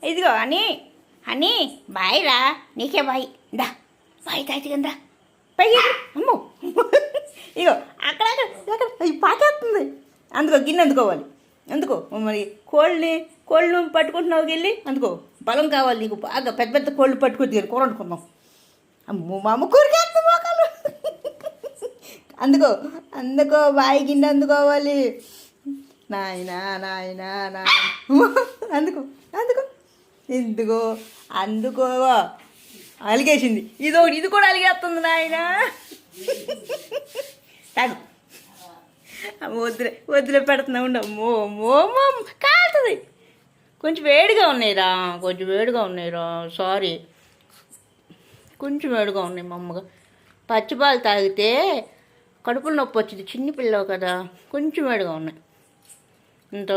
ఇదిగో అని అని బాయ్ రా, నీకే బాయ్. దా బాయ్ తాగితే రా పైకి అమ్మో. ఇగో అక్కడ అక్కడ పాకేస్తుంది. అందుకో గిన్నె అందుకోవాలి. అందుకో మరి కోళ్ళను పట్టుకుంటున్నావు వెళ్ళి అందుకో. బలం కావాలి నీకు బాగా. పెద్ద పెద్ద కోళ్ళు పట్టుకుని కూర వండుకుందాం. అమ్మో మా అమ్మ కూరకేస్తుంది మోకాలు. అందుకో అందుకో బాయ్ గిన్నె అందుకోవాలి. నాయనా నాయనా నాయన అందుకో అందుకో ఎందుకో అందుకో. అలిగేసింది ఇది కూడా అలిగేస్తుంది నాయన. తాగు వదిలే పెడుతున్నా ఉండు. అమ్మో అమ్మో కాలుతుంది. కొంచెం వేడిగా ఉన్నాయిరా సారీ, కొంచెం వేడిగా ఉన్నాయి. మా అమ్మగా పచ్చిపాలు తాగితే కడుపులో నొప్పి వచ్చింది. చిన్న పిల్లవు కదా, కొంచెం వేడిగా ఉన్నాయి. ఇంత